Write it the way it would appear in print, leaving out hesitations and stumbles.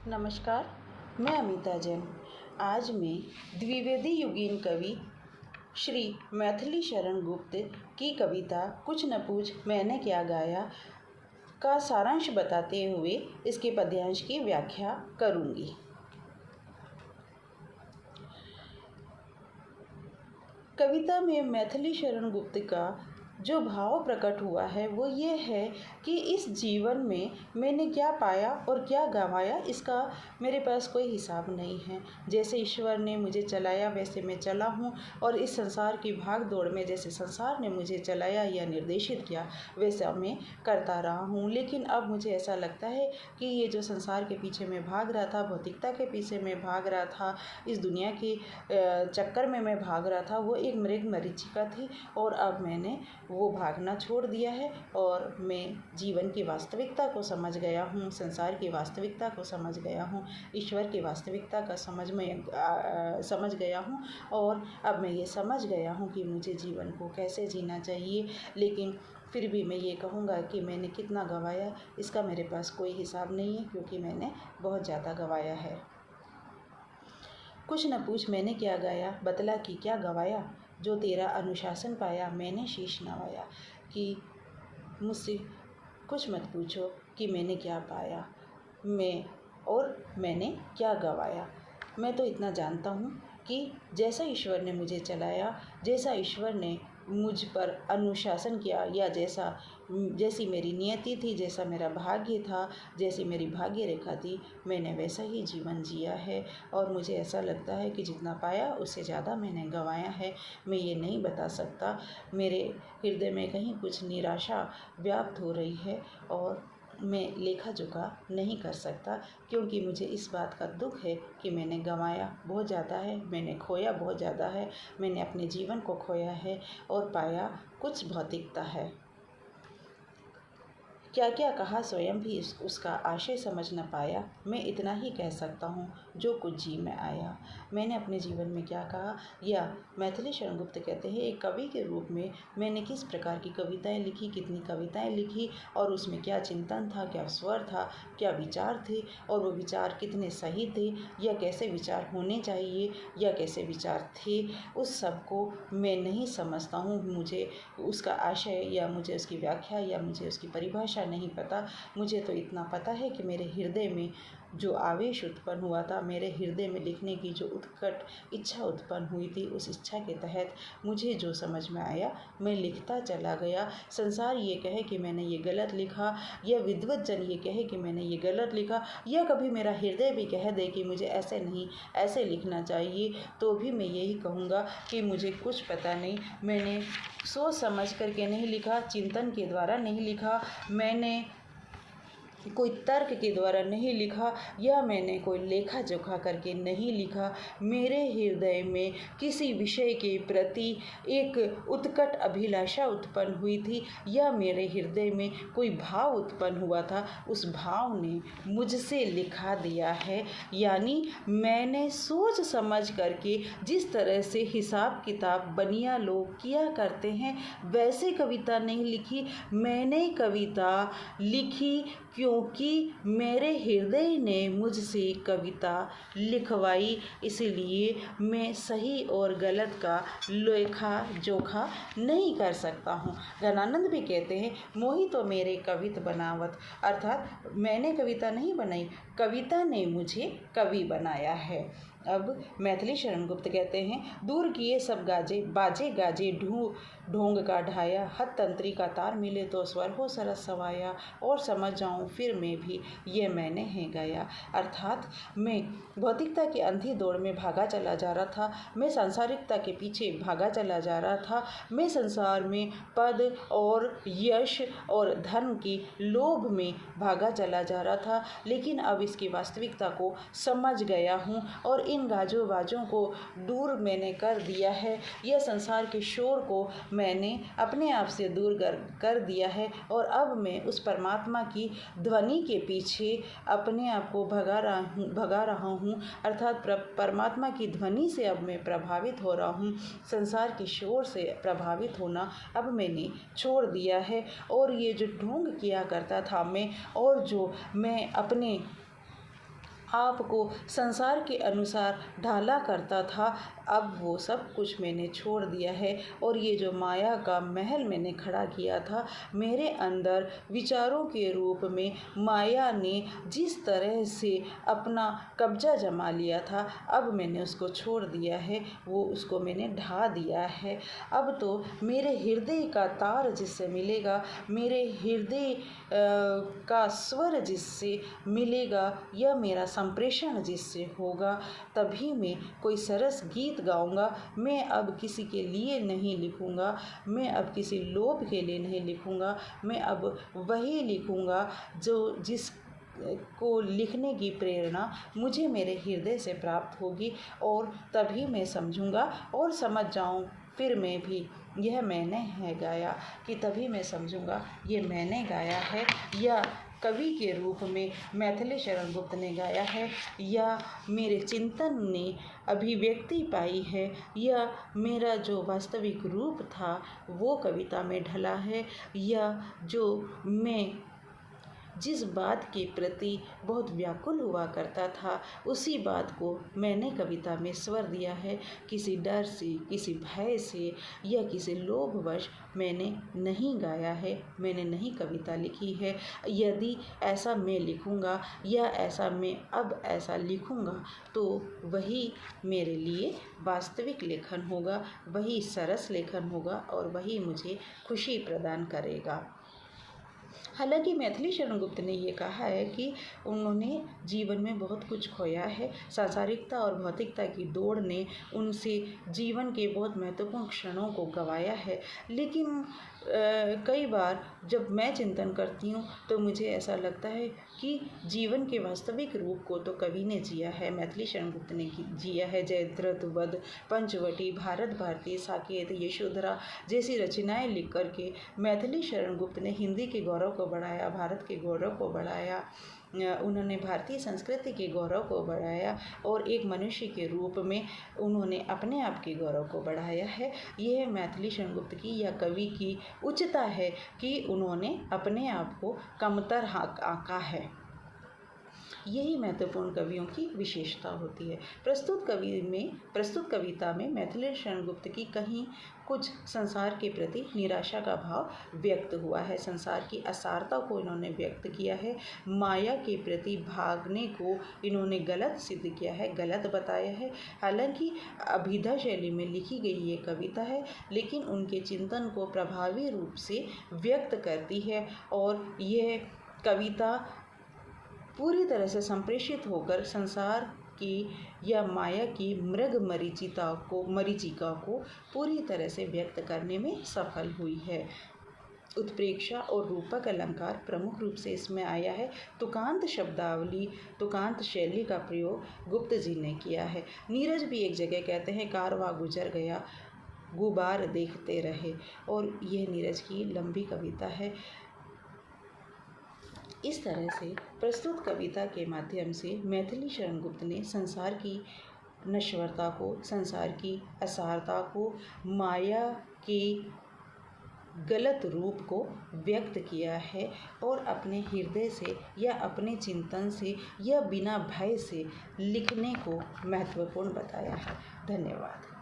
नमस्कार, मैं अमिता जैन। आज मैं द्विवेदी युगीन कवि श्री मैथिली शरण गुप्त की कविता कुछ न पूछ मैंने क्या गाया का सारांश बताते हुए इसके पद्यांश की व्याख्या करूँगी। कविता में मैथिली शरण गुप्त का जो भाव प्रकट हुआ है वो ये है कि इस जीवन में मैंने क्या पाया और क्या गंवाया, इसका मेरे पास कोई हिसाब नहीं है। जैसे ईश्वर ने मुझे चलाया वैसे मैं चला हूँ, और इस संसार की भाग दौड़ में जैसे संसार ने मुझे चलाया या निर्देशित किया वैसा मैं करता रहा हूँ। लेकिन अब मुझे ऐसा लगता है कि ये जो संसार के पीछे मैं भाग रहा था, भौतिकता के पीछे मैं भाग रहा था, इस दुनिया के चक्कर में मैं भाग रहा था, वो एक मृग मरीचिका थी। और अब मैंने वो भागना छोड़ दिया है और मैं जीवन की वास्तविकता को समझ गया हूँ, संसार की वास्तविकता को समझ गया हूँ, ईश्वर की वास्तविकता का समझ गया हूँ। और अब मैं ये समझ गया हूँ कि मुझे जीवन को कैसे जीना चाहिए। लेकिन फिर भी मैं ये कहूँगा कि मैंने कितना गंवाया इसका मेरे पास कोई हिसाब नहीं है, क्योंकि मैंने बहुत ज़्यादा गंवाया है। कुछ न पूछ मैंने क्या गाया, बतला कि क्या गंवाया, जो तेरा अनुशासन पाया मैंने शीश नवाया। कि मुझसे कुछ मत पूछो कि मैंने क्या पाया, मैंने क्या गंवाया। मैं तो इतना जानता हूँ कि जैसा ईश्वर ने मुझे चलाया, जैसा ईश्वर ने मुझ पर अनुशासन किया, या जैसी मेरी नियति थी, जैसा मेरा भाग्य था, जैसी मेरी भाग्य रेखा थी, मैंने वैसा ही जीवन जिया है। और मुझे ऐसा लगता है कि जितना पाया उससे ज़्यादा मैंने गंवाया है। मैं ये नहीं बता सकता, मेरे हृदय में कहीं कुछ निराशा व्याप्त हो रही है और मैं लेखा जोखा नहीं कर सकता, क्योंकि मुझे इस बात का दुख है कि मैंने गंवाया बहुत ज़्यादा है, मैंने खोया बहुत ज़्यादा है। मैंने अपने जीवन को खोया है और पाया कुछ भौतिकता है। क्या क्या कहा स्वयं भी उसका आशय समझ न पाया। मैं इतना ही कह सकता हूँ जो कुछ जी में आया। मैंने अपने जीवन में क्या कहा, या मैथिली शरण गुप्त कहते हैं एक कवि के रूप में मैंने किस प्रकार की कविताएं लिखी, कितनी कविताएं लिखी, और उसमें क्या चिंतन था, क्या स्वर था, क्या विचार थे, और वो विचार कितने सही थे, या कैसे विचार होने चाहिए, या कैसे विचार थे, उस सब को मैं नहीं समझता हूँ। मुझे उसका आशय या मुझे उसकी व्याख्या या मुझे उसकी परिभाषा नहीं पता। मुझे तो इतना पता है कि मेरे हृदय में जो आवेश उत्पन्न हुआ था, मेरे हृदय में लिखने की जो उत्कट इच्छा उत्पन्न हुई थी, उस इच्छा के तहत मुझे जो समझ में आया मैं लिखता चला गया। संसार ये कहे कि मैंने ये गलत लिखा, या विद्वत जन ये कहे कि मैंने ये गलत लिखा, या कभी मेरा हृदय भी कह दे कि मुझे ऐसे नहीं ऐसे लिखना चाहिए, तो भी मैं यही कहूँगा कि मुझे कुछ पता नहीं। मैंने सोच समझ करके नहीं लिखा, चिंतन के द्वारा नहीं लिखा, मैंने कोई तर्क के द्वारा नहीं लिखा, या मैंने कोई लेखा जोखा करके नहीं लिखा। मेरे हृदय में किसी विषय के प्रति एक उत्कट अभिलाषा उत्पन्न हुई थी, या मेरे हृदय में कोई भाव उत्पन्न हुआ था, उस भाव ने मुझसे लिखा दिया है। यानी मैंने सोच समझ करके जिस तरह से हिसाब किताब बनिया लोग किया करते हैं वैसे कविता नहीं लिखी। मैंने कविता लिखी क्योंकि मेरे हृदय ने मुझसे कविता लिखवाई, इसलिए मैं सही और गलत का लेखा जोखा नहीं कर सकता हूँ। गणानंद भी कहते हैं मोहि तो मेरे कवित बनावत, अर्थात मैंने कविता नहीं बनाई, कविता ने मुझे कवि बनाया है। अब मैथिली शरण गुप्त कहते हैं दूर किए सब बाजे गाजे ढोंग का ढाया, हथ तंत्री का तार मिले तो स्वर हो सरस सवाया, और समझ जाऊं फिर मैं भी ये मैंने है गाया। अर्थात मैं भौतिकता की अंधी दौड़ में भागा चला जा रहा था, मैं सांसारिकता के पीछे भागा चला जा रहा था, मैं संसार में पद और यश और धन की लोभ में भागा चला जा रहा था। लेकिन अब इसकी वास्तविकता को समझ गया हूँ और इन गाजों बाजों को दूर मैंने कर दिया है। यह संसार के शोर को मैंने अपने आप से दूर कर दिया है, और अब मैं उस परमात्मा की ध्वनि के पीछे अपने आप को भगा रहा हूँ। अर्थात परमात्मा की ध्वनि से अब मैं प्रभावित हो रहा हूँ। संसार के शोर से प्रभावित होना अब मैंने छोड़ दिया है, और ये जो ढोंग किया करता था मैं, और जो मैं अपने आपको संसार के अनुसार ढाला करता था, अब वो सब कुछ मैंने छोड़ दिया है और ये जो माया का महल मैंने खड़ा किया था, मेरे अंदर विचारों के रूप में माया ने जिस तरह से अपना कब्जा जमा लिया था, अब मैंने उसको छोड़ दिया है, वो उसको मैंने ढा दिया है। अब तो मेरे हृदय का तार जिससे मिलेगा, मेरे हृदय का स्वर जिससे मिलेगा या मेरा संप्रेषण जिससे होगा, तभी मैं कोई सरस गीत गाऊंगा। मैं अब किसी के लिए नहीं लिखूंगा, मैं अब किसी लोभ के लिए नहीं लिखूंगा, मैं अब वही लिखूंगा जिस को लिखने की प्रेरणा मुझे मेरे हृदय से प्राप्त होगी, और तभी मैं समझूंगा और समझ जाऊं फिर मैं भी यह मैंने है गाया, कि तभी मैं समझूंगा ये मैंने गाया है या कवि के रूप में मैथिली शरण गुप्त ने गाया है, या मेरे चिंतन ने अभिव्यक्ति पाई है, या मेरा जो वास्तविक रूप था वो कविता में ढला है, या जो मैं जिस बात के प्रति बहुत व्याकुल हुआ करता था उसी बात को मैंने कविता में स्वर दिया है। किसी डर से, किसी भय से या किसी लोभवश मैंने नहीं गाया है, मैंने नहीं कविता लिखी है। यदि ऐसा मैं लिखूँगा या ऐसा मैं अब ऐसा लिखूँगा तो वही मेरे लिए वास्तविक लेखन होगा, वही सरस लेखन होगा और वही मुझे खुशी प्रदान करेगा। हालांकि मैथिली शरण गुप्त ने ये कहा है कि उन्होंने जीवन में बहुत कुछ खोया है, सांसारिकता और भौतिकता की दौड़ ने उनसे जीवन के बहुत महत्वपूर्ण क्षणों को गंवाया है। लेकिन कई बार जब मैं चिंतन करती हूँ तो मुझे ऐसा लगता है कि जीवन के वास्तविक रूप को तो कवि ने जिया है, मैथिली शरण गुप्त ने जिया है। जयद्रथ वध, पंचवटी, भारत भारती, साकेत, यशोधरा जैसी रचनाएं लिख करके मैथिली शरण गुप्त ने हिंदी के गौरव को बढ़ाया, भारत के गौरव को बढ़ाया, उन्होंने भारतीय संस्कृति के गौरव को बढ़ाया और एक मनुष्य के रूप में उन्होंने अपने आप के गौरव को बढ़ाया है। यह मैथिली शरण गुप्त की या कवि की उच्चता है कि उन्होंने अपने आप को कमतर आंका है। यही महत्वपूर्ण कवियों की विशेषता होती है। प्रस्तुत कविता में मैथिली शरण गुप्त की कहीं कुछ संसार के प्रति निराशा का भाव व्यक्त हुआ है, संसार की असारता को इन्होंने व्यक्त किया है, माया के प्रति भागने को इन्होंने गलत सिद्ध किया है, गलत बताया है। हालांकि अभिधा शैली में लिखी गई ये कविता है, लेकिन उनके चिंतन को प्रभावी रूप से व्यक्त करती है और यह कविता पूरी तरह से संप्रेषित होकर संसार की या माया की मरीचिका को पूरी तरह से व्यक्त करने में सफल हुई है। उत्प्रेक्षा और रूपक अलंकार प्रमुख रूप से इसमें आया है। तुकांत शब्दावली, तुकांत शैली का प्रयोग गुप्त जी ने किया है। नीरज भी एक जगह कहते हैं, कारवा गुजर गया गुबार देखते रहे, और यह नीरज की लंबी कविता है। इस तरह से प्रस्तुत कविता के माध्यम से मैथिली शरण गुप्त ने संसार की नश्वरता को, संसार की असारता को, माया के गलत रूप को व्यक्त किया है और अपने हृदय से या अपने चिंतन से या बिना भय से लिखने को महत्वपूर्ण बताया है। धन्यवाद।